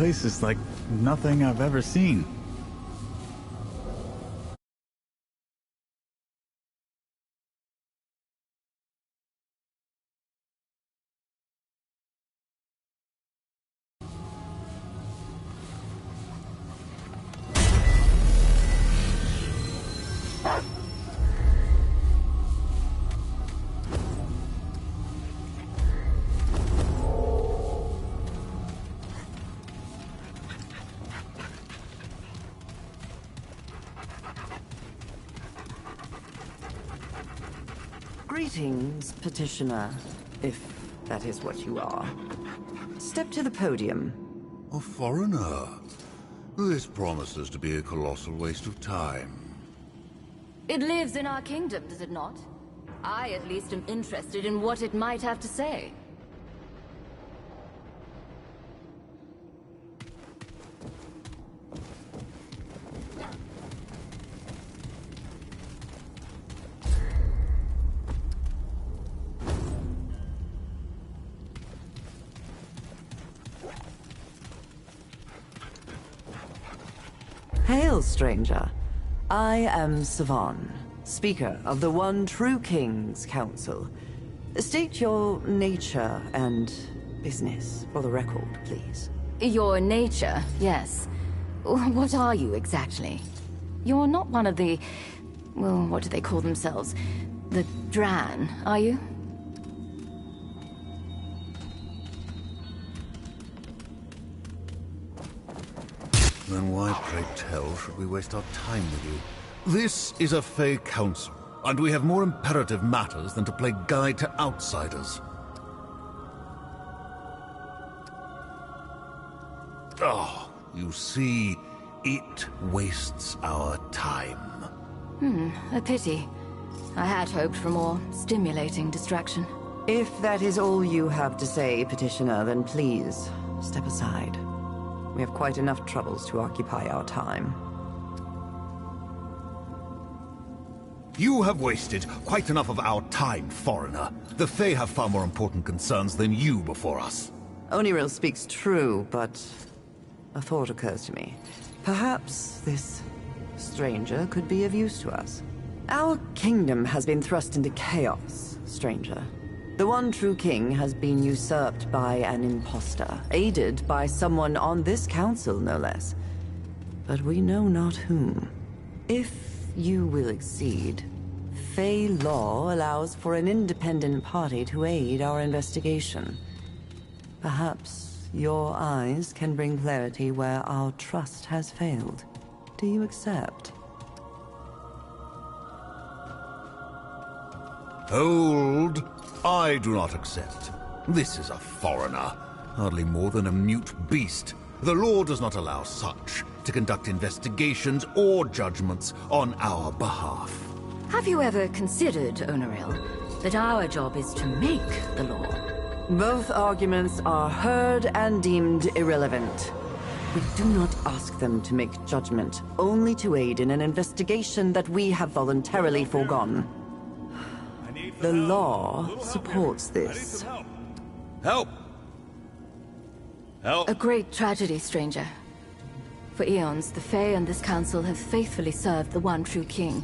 Place is like nothing I've ever seen. Greetings, petitioner, if that is what you are. Step to the podium. A foreigner? This promises to be a colossal waste of time. It lives in our kingdom, does it not? I at least am interested in what it might have to say. Hail, stranger. I am Savan, speaker of the One True King's Council. State your nature and business for the record, please. Your nature, yes. What are you exactly? You're not one of the... well, what do they call themselves? The Dran, are you? Then why, pray tell, should we waste our time with you? This is a Fey Council, and we have more imperative matters than to play guide to outsiders. Oh, you see, it wastes our time. A pity. I had hoped for more stimulating distraction. If that is all you have to say, petitioner, then please, step aside. We have quite enough troubles to occupy our time. You have wasted quite enough of our time, foreigner. The Fae have far more important concerns than you before us. Oniril speaks true, but a thought occurs to me. Perhaps this stranger could be of use to us. Our kingdom has been thrust into chaos, stranger. The One True King has been usurped by an impostor, aided by someone on this council, no less. But we know not whom. If you will accede, Fey law allows for an independent party to aid our investigation. Perhaps your eyes can bring clarity where our trust has failed. Do you accept? Hold! I do not accept. This is a foreigner, hardly more than a mute beast. The law does not allow such to conduct investigations or judgments on our behalf. Have you ever considered, Onaril, that our job is to make the law? Both arguments are heard and deemed irrelevant. We do not ask them to make judgment, only to aid in an investigation that we have voluntarily foregone. The law supports this. Help! Help! A great tragedy, stranger. For eons, the Fae and this council have faithfully served the One True King.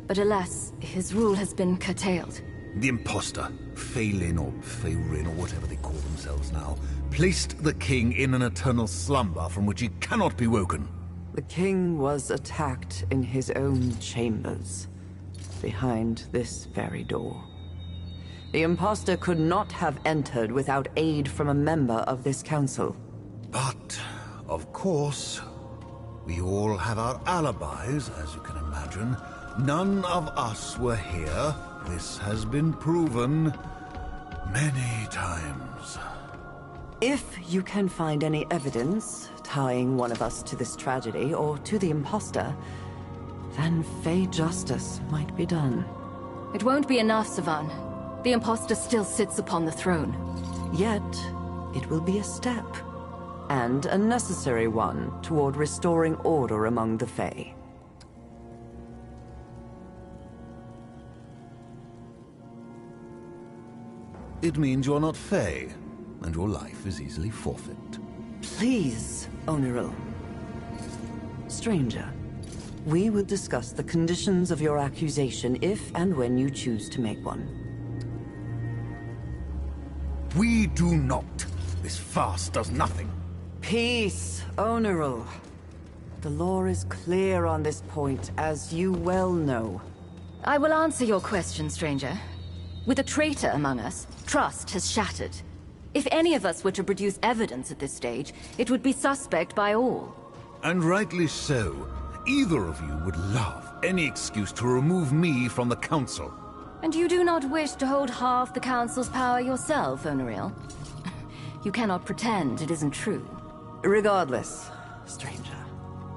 But alas, his rule has been curtailed. The impostor, Phelan or Feyrin or whatever they call themselves now, placed the king in an eternal slumber from which he cannot be woken. The king was attacked in his own chambers, behind this very door. The impostor could not have entered without aid from a member of this council. But, of course, we all have our alibis, as you can imagine. None of us were here. This has been proven many times. If you can find any evidence tying one of us to this tragedy or to the impostor, then Fey justice might be done. It won't be enough, Savan. The impostor still sits upon the throne. Yet, it will be a step, and a necessary one toward restoring order among the Fae. It means you're not Fey, and your life is easily forfeit. Please, Oneril. Stranger, we will discuss the conditions of your accusation if and when you choose to make one. We do not. This farce does nothing. Peace, Oneril. The law is clear on this point, as you well know. I will answer your question, stranger. With a traitor among us, trust has shattered. If any of us were to produce evidence at this stage, it would be suspect by all. And rightly so. Either of you would love any excuse to remove me from the Council. And you do not wish to hold half the Council's power yourself, Oneril? You cannot pretend it isn't true. Regardless, stranger,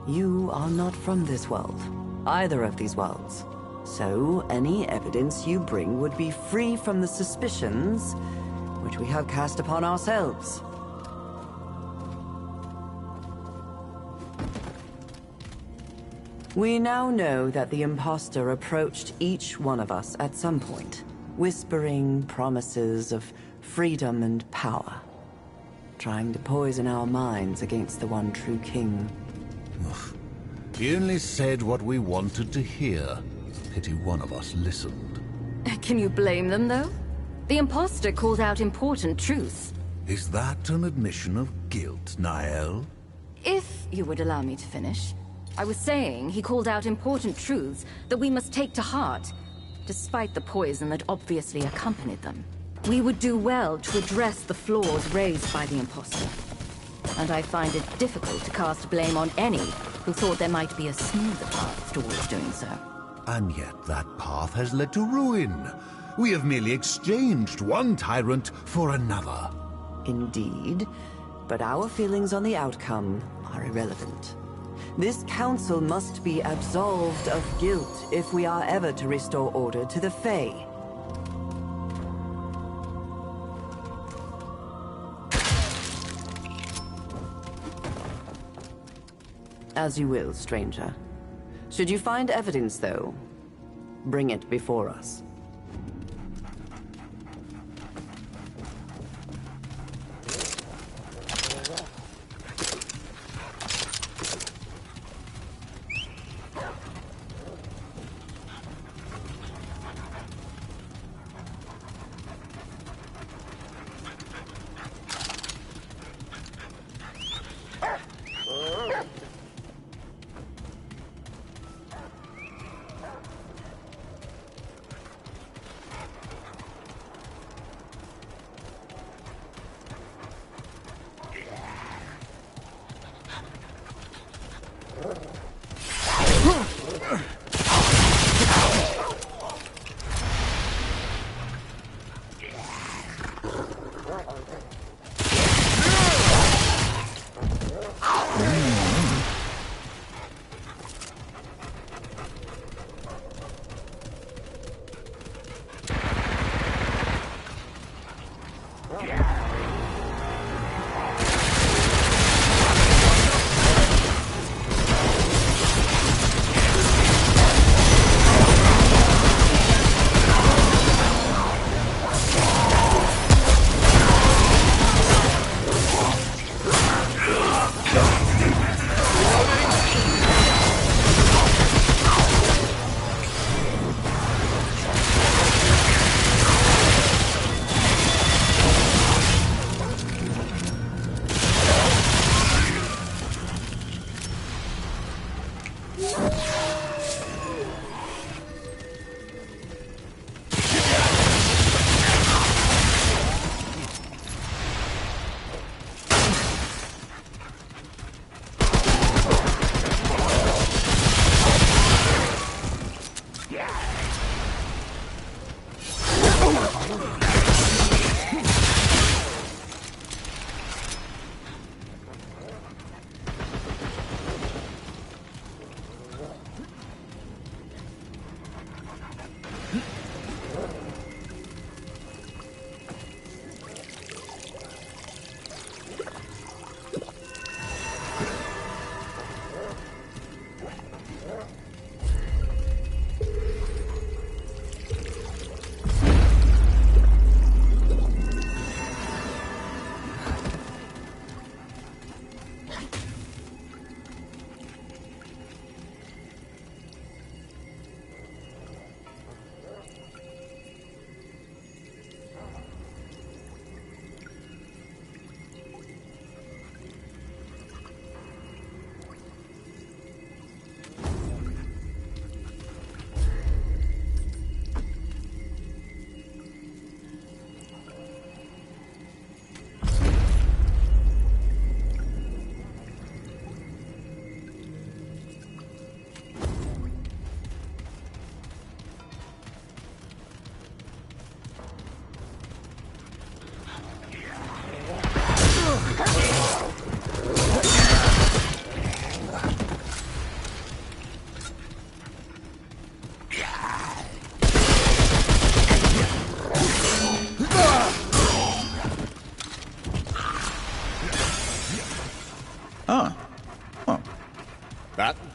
you are not from this world. Either of these worlds. So, any evidence you bring would be free from the suspicions which we have cast upon ourselves. We now know that the imposter approached each one of us at some point, whispering promises of freedom and power, trying to poison our minds against the one true king. He only said what we wanted to hear. Pity one of us listened. Can you blame them, though? The imposter called out important truths. Is that an admission of guilt, Nael? If you would allow me to finish. I was saying he called out important truths that we must take to heart, despite the poison that obviously accompanied them. We would do well to address the flaws raised by the imposter. And I find it difficult to cast blame on any who thought there might be a smoother path towards doing so. And yet that path has led to ruin. We have merely exchanged one tyrant for another. Indeed, but our feelings on the outcome are irrelevant. This council must be absolved of guilt if we are ever to restore order to the Fae. As you will, stranger. Should you find evidence, though, bring it before us.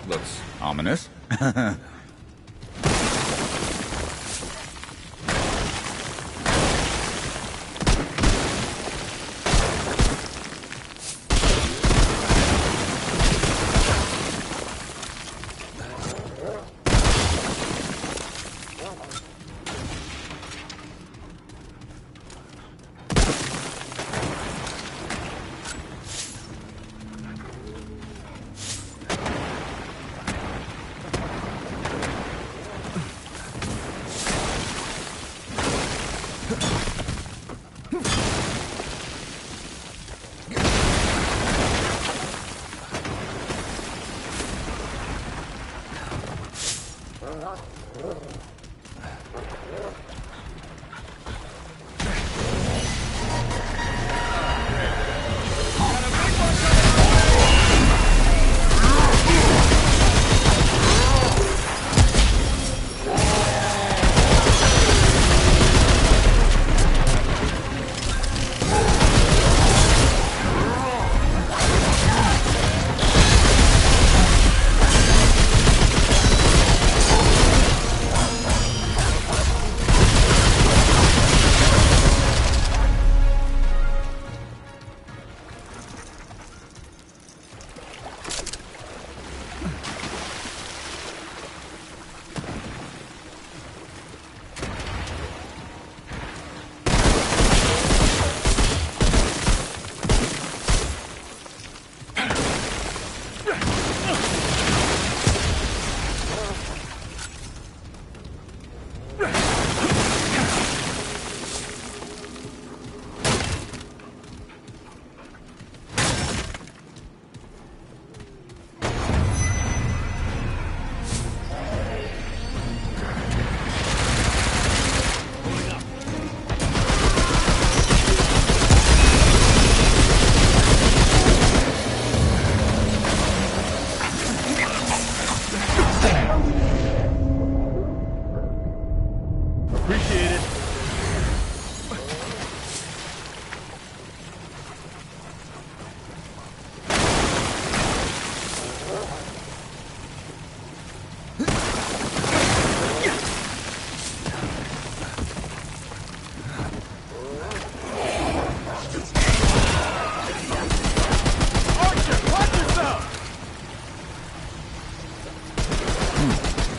Looks ominous.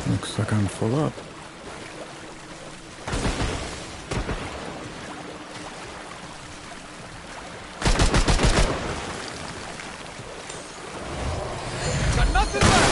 Looks like I'm full up. Got nothing left!